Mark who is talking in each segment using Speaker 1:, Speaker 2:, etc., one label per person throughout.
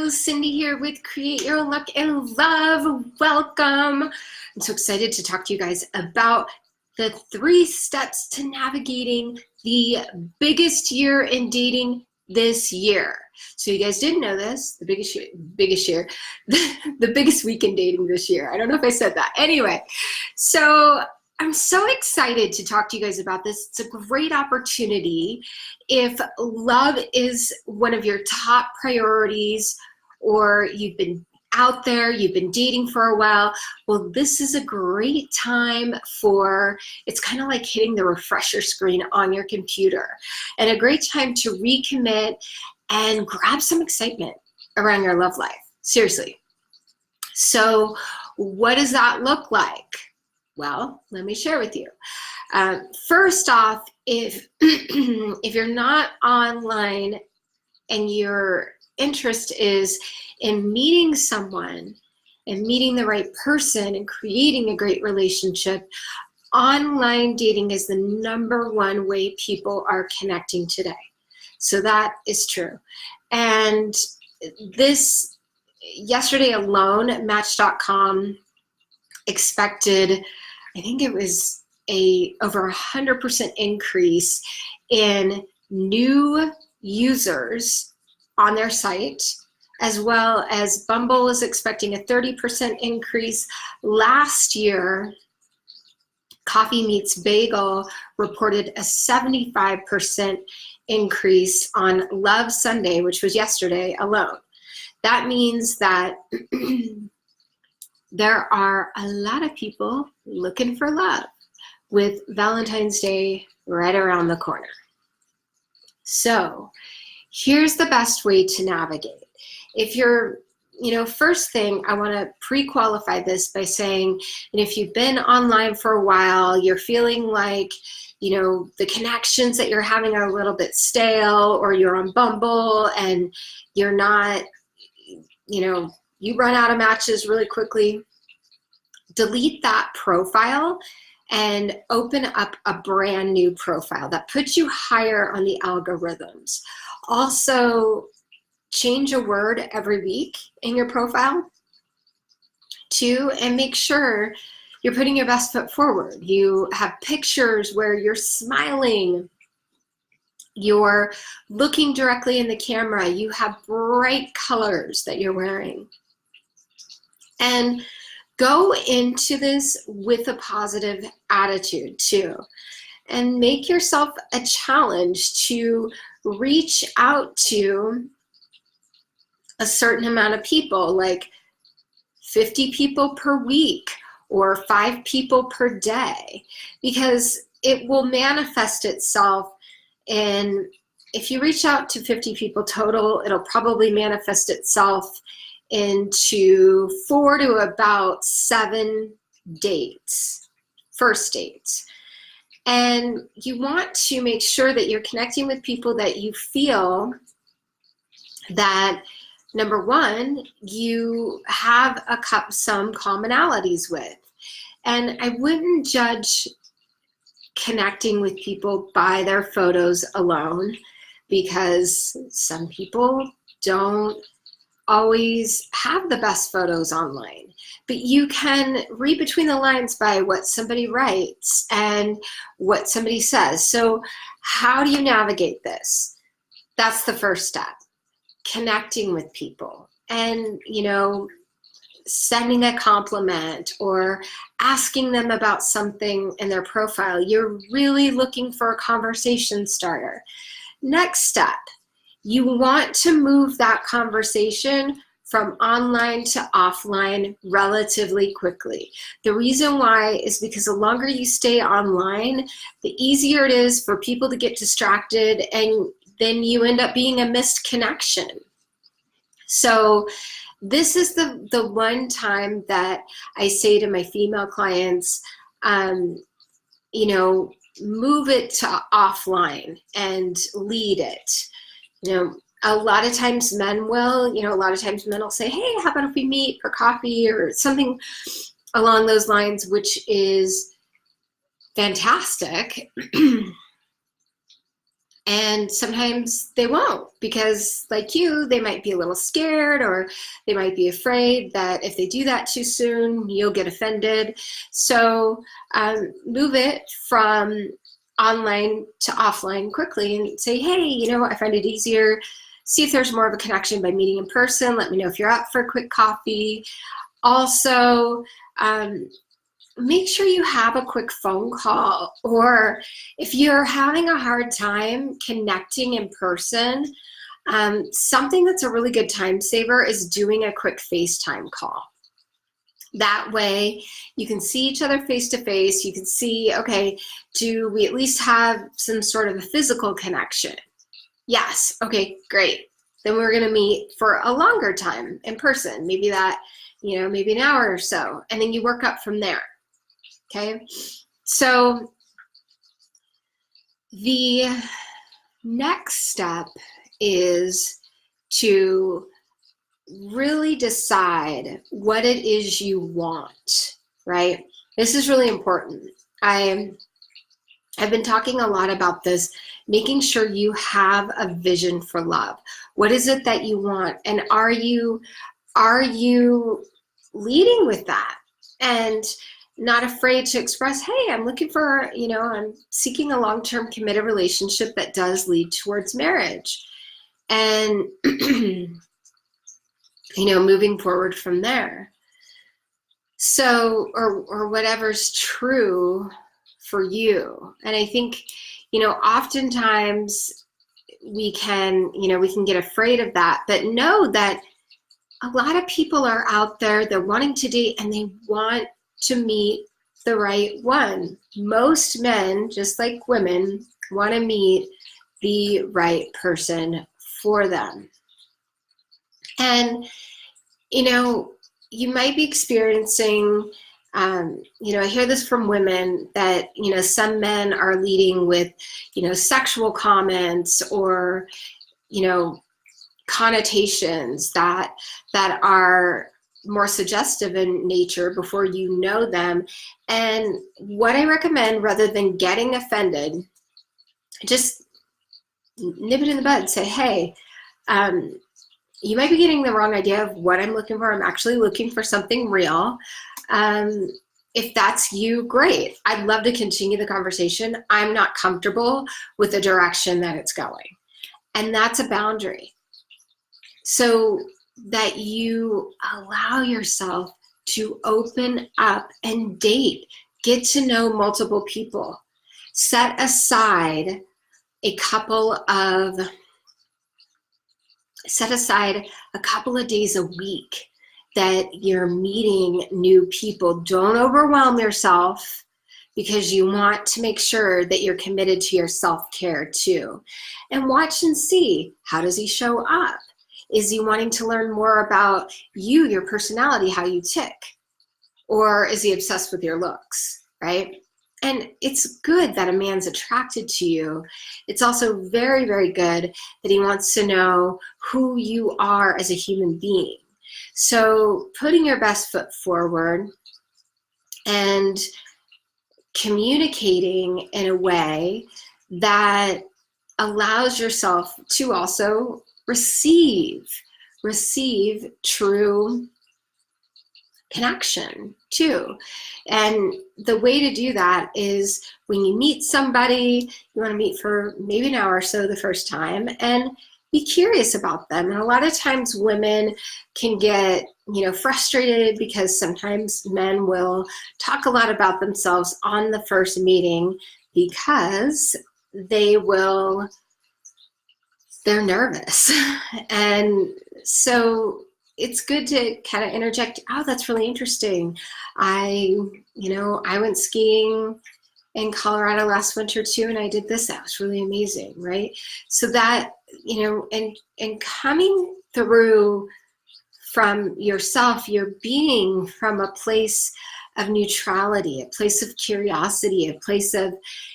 Speaker 1: Hello, Cindy here with Create Your Luck and Love. Welcome. I'm so excited to talk to you guys about the 3 steps to navigating the biggest year in this year. So you guys didn't know this, the biggest week in dating this year. I don't know if I said that. Anyway, so I'm so excited to talk to you guys about this. It's a great opportunity. If love is one of your top priorities, or you've been out there, you've been dating for a while, well, this is a great time for, it's kind of like hitting the refresher screen on your computer, and a great time to recommit and grab some excitement around your love life. Seriously. So what does that look like? Well, let me share with you. First off, if you're not online and your interest is in meeting someone and meeting the right person and creating a great relationship, online dating is the #1 way people are connecting today. So that is true. And this, yesterday alone, Match.com expected, I think it was over 100% increase in new users on their site, as well as Bumble is expecting a 30% increase. Last year, Coffee Meets Bagel reported a 75% increase on Love Sunday, which was yesterday alone. That means that there are a lot of people looking for love with Valentine's Day right around the corner. So here's the best way to navigate. If you're, first thing, I want to pre-qualify this by saying, and if you've been online for a while, you're feeling like, the connections that you're having are a little bit stale, or you're on Bumble and you're not, you run out of matches really quickly, delete that profile and open up a brand new profile that puts you higher on the algorithms. Also, change a word every week in your profile too, and make sure you're putting your best foot forward. You have pictures where you're smiling, you're looking directly in the camera, you have bright colors that you're wearing. And go into this with a positive attitude too, and make yourself a challenge to reach out to a certain amount of people, like 50 people per week or 5 people per day, because it will manifest itself in, if you reach out to 50 people total, it'll probably manifest itself into 4 to about 7 dates, first dates. And you want to make sure that you're connecting with people that you feel that, #1, you have some commonalities with. And I wouldn't judge connecting with people by their photos alone, because some people don't always have the best photos online, but you can read between the lines by what somebody writes and what somebody says. So how do you navigate this? That's the first step, connecting with people and, sending a compliment or asking them about something in their profile. You're really looking for a conversation starter. Next step, you want to move that conversation from online to offline relatively quickly. The reason why is because the longer you stay online, the easier it is for people to get distracted, and then you end up being a missed connection. So this is the one time that I say to my female clients, move it to offline and lead it. A lot of times men will, say, hey, how about if we meet for coffee or something along those lines, which is fantastic. And sometimes they won't, because like you, they might be a little scared, or they might be afraid that if they do that too soon, you'll get offended. So move it from online to offline quickly and say, hey, you know, I find it easier. See if there's more of a connection by meeting in person. Let me know if you're up for a quick coffee. Also, make sure you have a quick phone call, or if you're having a hard time connecting in person, something that's a really good time saver is doing a quick FaceTime call. That way you can see each other face to face. You can see, okay, do we at least have some sort of a physical connection? Yes, okay, great. Then we're gonna meet for a longer time in person, maybe that, you know, maybe an hour or so, and then you work up from there. Okay, so the next step is to really decide what it is you want, right? This is really important. I've been talking a lot about this, making sure you have a vision for love. What is it that you want? And are you leading with that? And not afraid to express, hey, I'm looking for, you know, I'm seeking a long-term committed relationship that does lead towards marriage. And, you know, moving forward from there. So, or whatever's true for you. And I think, you know, oftentimes we can get afraid of that, but know that a lot of people are out there, they're wanting to date and they want to meet the right one. Most men, just like women, want to meet the right person for them. And, you know, you might be experiencing, you know, I hear this from women that, you know, some men are leading with, you know, sexual comments or, you know, connotations that are more suggestive in nature before you know them. And what I recommend, rather than getting offended, just nip it in the bud. Say, hey, you might be getting the wrong idea of what I'm looking for. I'm actually looking for something real. If that's you, great. I'd love to continue the conversation. I'm not comfortable with the direction that it's going. And that's a boundary. So that you allow yourself to open up and date, get to know multiple people. Set aside a couple of days a week that you're meeting new people. Don't overwhelm yourself, because you want to make sure that you're committed to your self-care too. And watch and see, how does he show up? Is he wanting to learn more about you, your personality, how you tick? Or is he obsessed with your looks, right? And it's good that a man's attracted to you. It's also very, very good that he wants to know who you are as a human being. So putting your best foot forward and communicating in a way that allows yourself to also receive true connection too. And the way to do that is, when you meet somebody, you want to meet for maybe an hour or so the first time and be curious about them. And a lot of times women can get, you know, frustrated because sometimes men will talk a lot about themselves on the first meeting because they're nervous. And so it's good to kind of interject, oh, that's really interesting. I went skiing in Colorado last winter too, and I did this. That was really amazing, right? So that, you know, and coming through from yourself, you're being from a place of neutrality, a place of curiosity, a place of,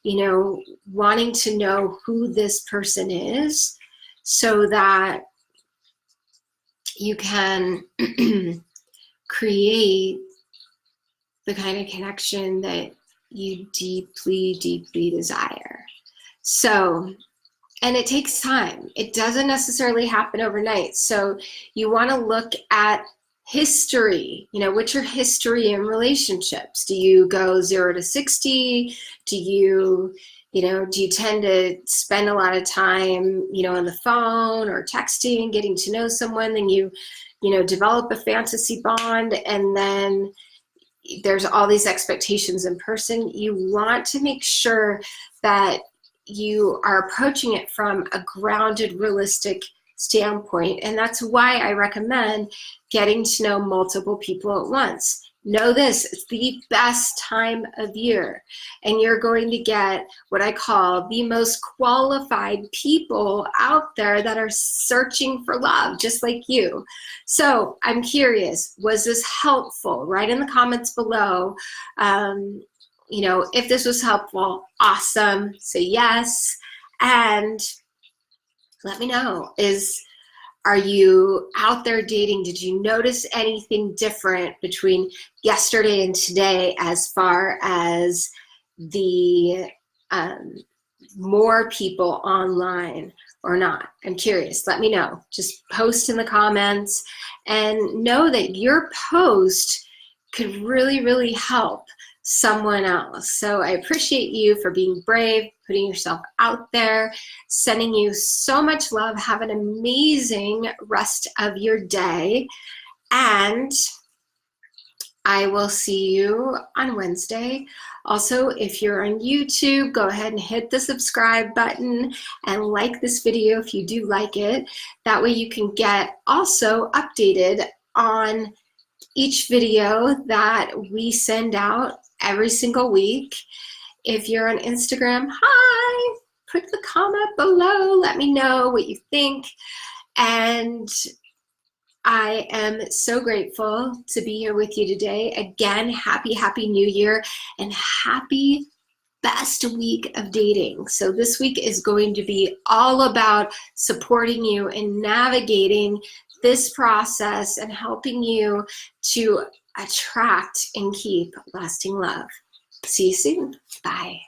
Speaker 1: you know, wanting to know who this person is, so that you can create the kind of connection that you deeply, deeply desire. So And it takes time. It doesn't necessarily happen overnight. So you want to look at history. What's your history in relationships? Do you go 0 to 60? Do you tend to spend a lot of time, on the phone or texting, getting to know someone, then you develop a fantasy bond, and then there's all these expectations in person? You want to make sure that you are approaching it from a grounded, realistic standpoint. And that's why I recommend getting to know multiple people at once. Know this, it's the best time of year, and you're going to get what I call the most qualified people out there that are searching for love, just like you. So I'm curious, was this helpful? Write in the comments below. If this was helpful, awesome, say yes, and let me know. Are you out there dating? Did you notice anything different between yesterday and today as far as the more people online or not? I'm curious. Let me know. Just post in the comments, and know that your post could really, really help someone else. So I appreciate you for being brave, putting yourself out there, sending you so much love. Have an amazing rest of your day, and I will see you on Wednesday. Also, if you're on YouTube, go ahead and hit the subscribe button and like this video if you do like it. That way you can get also updated on each video that we send out every single week. If you're on Instagram, hi, put the comment below, let me know what you think. And I am so grateful to be here with you today. Again, happy New Year, and happy best week of dating. So this week is going to be all about supporting you in navigating this process and helping you to attract and keep lasting love. See you soon. Bye.